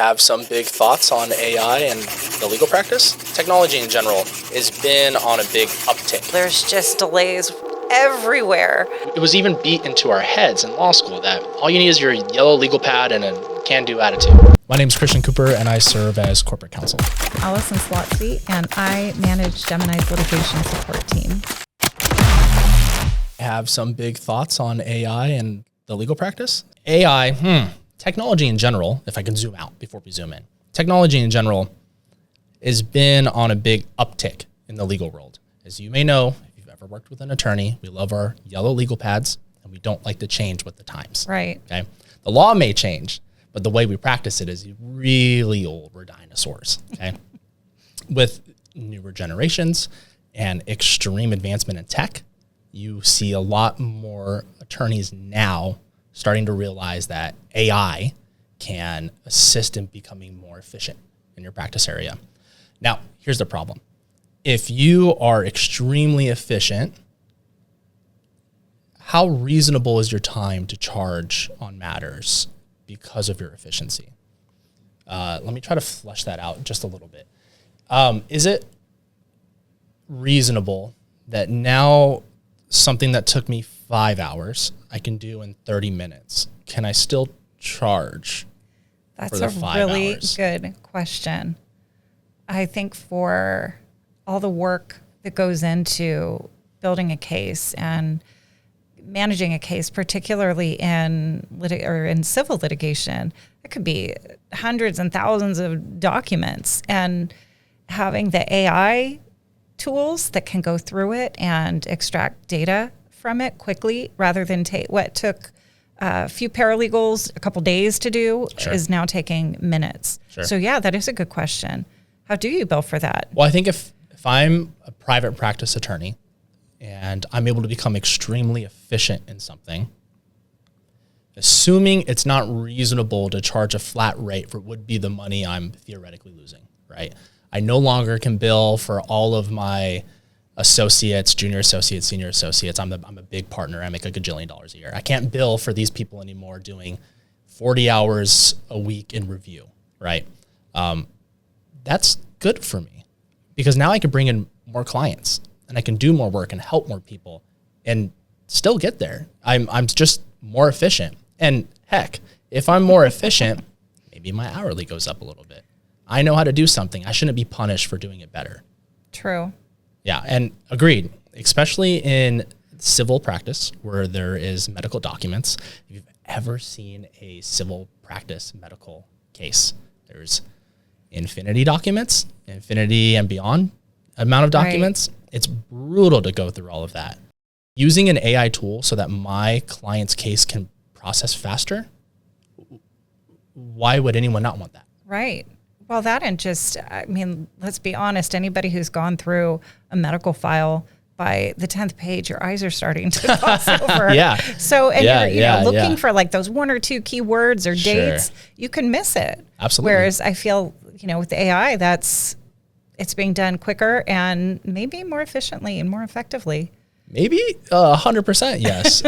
have some big thoughts on AI and the legal practice. Technology in general has been on a big uptick. There's just delays everywhere. It was even beat into our heads in law school that all you need is your yellow legal pad and a can-do attitude. My name is Christian Cooper, and I serve as corporate counsel. Alison Slotsve, and I manage Gemini's litigation support team. I have some big thoughts on AI and the legal practice. AI, technology in general, if I can zoom out before we zoom in. Technology in general has been on a big uptick in the legal world. As you may know, if you've ever worked with an attorney, we love our yellow legal pads, and we don't like to change with the times. Right. Okay. The law may change, but the way we practice it is really old. We're dinosaurs. Okay. With newer generations and extreme advancement in tech, you see a lot more attorneys now starting to realize that AI can assist in becoming more efficient in your practice area. Now, here's the problem. If you are extremely efficient, how reasonable is your time to charge on matters because of your efficiency? Let me try to flesh that out just a little bit. Is it reasonable that now something that took me 5 hours, I can do in 30 minutes? Can I still charge That's for the a 5 really hours? good question. I think for all the work that goes into building a case and managing a case, particularly in civil litigation, it could be hundreds and thousands of documents, and having the AI tools that can go through it and extract data from it quickly rather than what took a few paralegals a couple days to do is now taking minutes. Sure. So yeah, that is a good question. How do you bill for that? Well, I think if I'm a private practice attorney and I'm able to become extremely efficient in something, assuming it's not reasonable to charge a flat rate for would be the money I'm theoretically losing, right? I no longer can bill for all of my associates, junior associates, senior associates. I'm a big partner. I make a gajillion dollars a year. I can't bill for these people anymore doing 40 hours a week in review, right? That's good for me because now I can bring in more clients and I can do more work and help more people and still get there. I'm just more efficient. And heck, if I'm more efficient, maybe my hourly goes up a little bit. I know how to do something. I shouldn't be punished for doing it better. True. Yeah, and agreed, especially in civil practice where there is medical documents. If you've ever seen a civil practice medical case, there's infinity documents, infinity and beyond amount of documents. Right. It's brutal to go through all of that. Using an AI tool so that my client's case can process faster, why would anyone not want that? Right. Well, that and just, I mean, let's be honest, anybody who's gone through a medical file, by the 10th page, your eyes are starting to gloss over. Yeah. So, and you're looking for like those one or two keywords or dates, you can miss it. Absolutely. Whereas I feel, with AI, it's being done quicker and maybe more efficiently and more effectively. Maybe 100%, yes.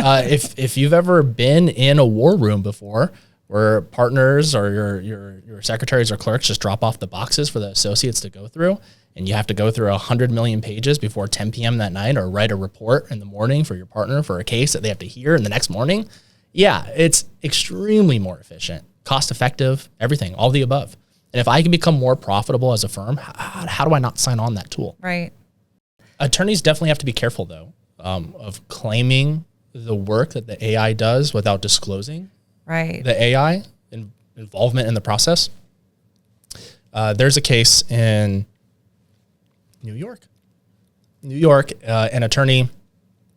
If you've ever been in a war room before, where partners or your secretaries or clerks just drop off the boxes for the associates to go through, and you have to go through 100 million pages before 10 p.m. that night or write a report in the morning for your partner for a case that they have to hear in the next morning. Yeah, it's extremely more efficient, cost effective, everything, all the above. And if I can become more profitable as a firm, how do I not sign on that tool? Right. Attorneys definitely have to be careful, though, of claiming the work that the AI does without disclosing the AI involvement in the process. There's a case in New York. An attorney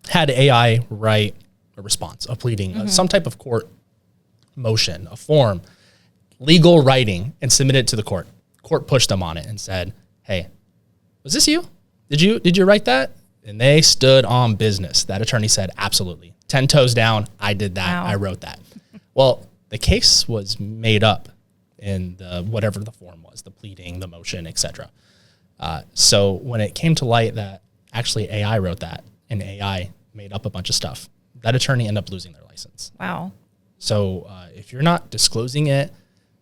had AI write a response, a pleading, some type of court motion, a form, legal writing, and submit it to the court. Court pushed them on it and said, "Hey, was this you? Did you write that?" And they stood on business. That attorney said, "Absolutely. 10 toes down. I did that. Wow. I wrote that." Well, the case was made up in whatever the form was, the pleading, the motion, etc. So when it came to light that actually AI wrote that and AI made up a bunch of stuff, that attorney ended up losing their license. Wow. So if you're not disclosing it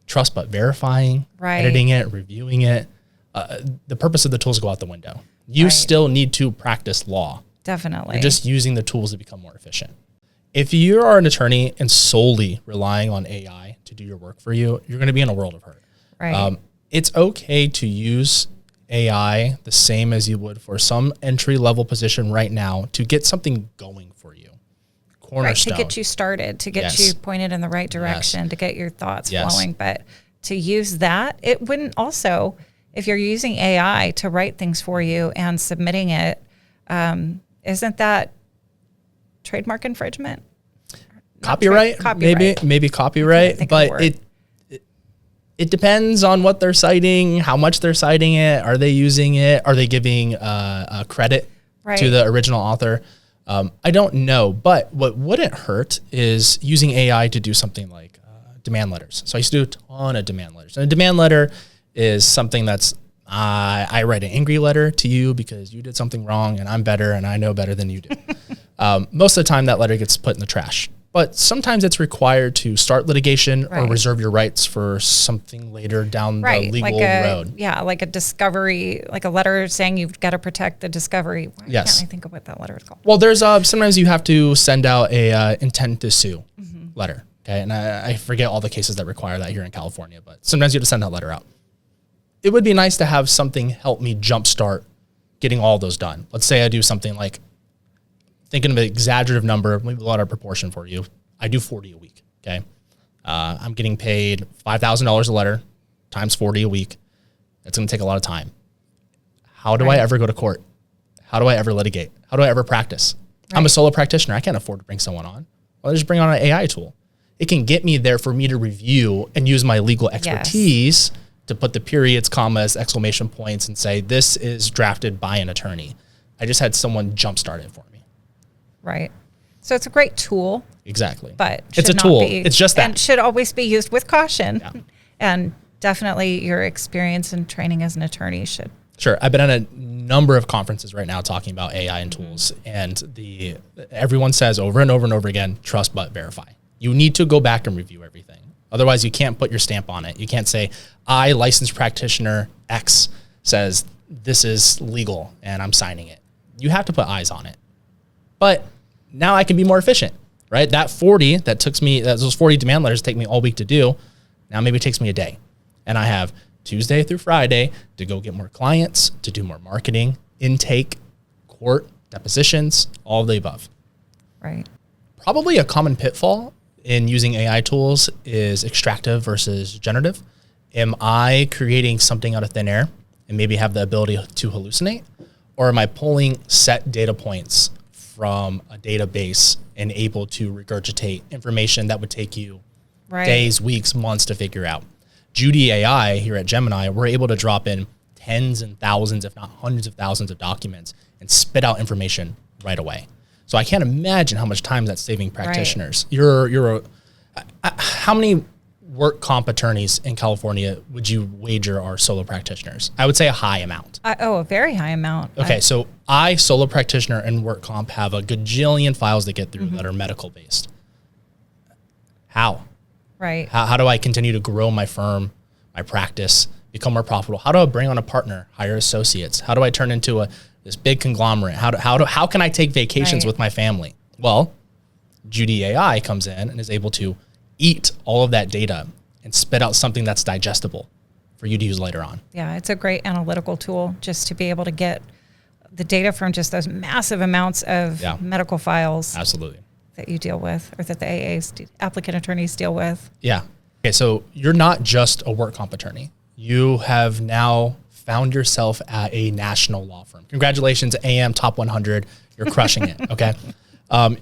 trust but verifying, editing it, reviewing it. The purpose of the tools go out the window. You still need to practice law. Definitely. You're just using the tools to become more efficient. If you are an attorney and solely relying on AI to do your work for you, you're going to be in a world of hurt. Right. It's okay to use AI the same as you would for some entry-level position right now to get something going for you. Cornerstone. Right, to get you started, to get you pointed in the right direction, to get your thoughts flowing. But to use that, it wouldn't also, if you're using AI to write things for you and submitting it, isn't that trademark infringement? Copyright. Maybe copyright, but it depends on what they're citing, how much they're citing it. Are they using it? Are they giving a credit to the original author? I don't know, but what wouldn't hurt is using AI to do something like demand letters. So I used to do a ton of demand letters. And a demand letter is something that's, I write an angry letter to you because you did something wrong and I'm better and I know better than you do. Most of the time that letter gets put in the trash. But sometimes it's required to start litigation or reserve your rights for something later down the legal road. Yeah, like a discovery, like a letter saying you've got to protect the discovery. Why can't I think of what that letter is called? Well, there's sometimes you have to send out a intent to sue letter. Okay, and I forget all the cases that require that here in California, but sometimes you have to send that letter out. It would be nice to have something help me jumpstart getting all those done. Let's say I do something like, thinking of an exaggerative number, maybe a lot of proportion for you. I do 40 a week, okay? I'm getting paid $5,000 a letter times 40 a week. That's going to take a lot of time. How do I ever go to court? How do I ever litigate? How do I ever practice? I'm a solo practitioner. I can't afford to bring someone on. Well, I just bring on an AI tool. It can get me there for me to review and use my legal expertise to put the periods, commas, exclamation points, and say, this is drafted by an attorney. I just had someone jumpstart it for me. Right. So it's a great tool. Exactly. But it's a tool. It's just that. And should always be used with caution. Yeah. And definitely your experience and training as an attorney should. Sure. I've been at a number of conferences right now talking about AI and tools. And everyone says over and over and over again, trust but verify. You need to go back and review everything. Otherwise, you can't put your stamp on it. You can't say, I, licensed practitioner X, says this is legal and I'm signing it. You have to put eyes on it. But now I can be more efficient, right? That 40 that took me, those 40 demand letters take me all week to do. Now maybe it takes me a day. And I have Tuesday through Friday to go get more clients, to do more marketing, intake, court, depositions, all of the above. Right. Probably a common pitfall in using AI tools is extractive versus generative. Am I creating something out of thin air and maybe have the ability to hallucinate? Or am I pulling set data points from a database and able to regurgitate information that would take you days, weeks, months to figure out? JudyAI here at Gemini, we're able to drop in tens and thousands, if not hundreds of thousands of documents and spit out information right away. So I can't imagine how much time that's saving practitioners. How many work comp attorneys in California would you wager are solo practitioners? I would say a high amount. A very high amount. Okay, so I, solo practitioner and work comp, have a gajillion files to get through that are medical based. How? Right. How do I continue to grow my firm, my practice, become more profitable? How do I bring on a partner, hire associates? How do I turn into this big conglomerate? How can I take vacations with my family? Well, JudyAI comes in and is able to eat all of that data and spit out something that's digestible for you to use later on. Yeah, it's a great analytical tool just to be able to get the data from just those massive amounts of medical files. Absolutely. That you deal with, or that the AAs, applicant attorneys, deal with. Yeah. Okay, so you're not just a work comp attorney. You have now found yourself at a national law firm. Congratulations, AM Top 100. You're crushing it, okay?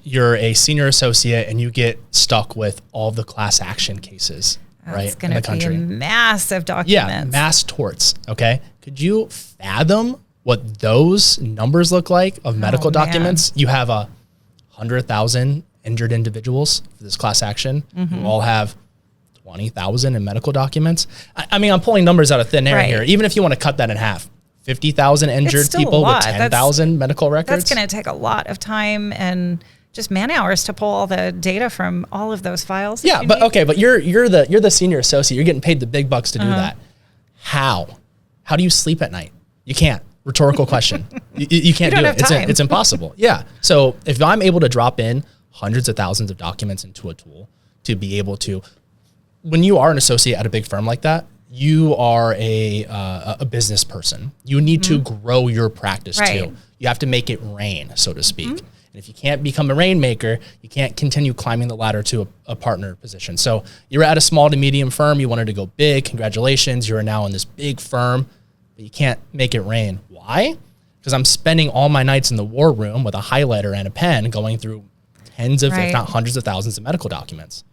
You're a senior associate and you get stuck with all the class action cases, right? It's going to be a massive documents. Yeah, mass torts, okay? Could you fathom what those numbers look like of medical documents? You have 100,000 injured individuals for this class action who all have 20,000 in medical documents. I mean, I'm pulling numbers out of thin air here. Even if you want to cut that in half, 50,000 injured people with 10,000 medical records. That's going to take a lot of time and just man hours to pull all the data from all of those files. Yeah, but okay, but you're the senior associate. You're getting paid the big bucks to do that. How do you sleep at night? You can't. Rhetorical question. You can't do it. It's impossible. Yeah. So if I'm able to drop in hundreds of thousands of documents into a tool to be able to, when you are an associate at a big firm like that, you are a business person. You need to grow your practice too. You have to make it rain, so to speak. And if you can't become a rainmaker, you can't continue climbing the ladder to a partner position. So you're at a small to medium firm. You wanted to go big. Congratulations. You're now in this big firm, but you can't make it rain. Why? Because I'm spending all my nights in the war room with a highlighter and a pen going through tens of, if not hundreds of thousands of medical documents.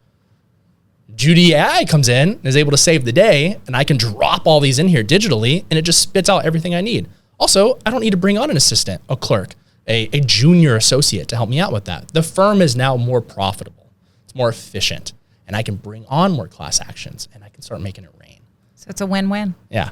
JudyAI comes in and is able to save the day, and I can drop all these in here digitally, and it just spits out everything I need. Also, I don't need to bring on an assistant, a clerk, a junior associate to help me out with that. The firm is now more profitable. It's more efficient, and I can bring on more class actions, and I can start making it rain. So it's a win-win. Yeah.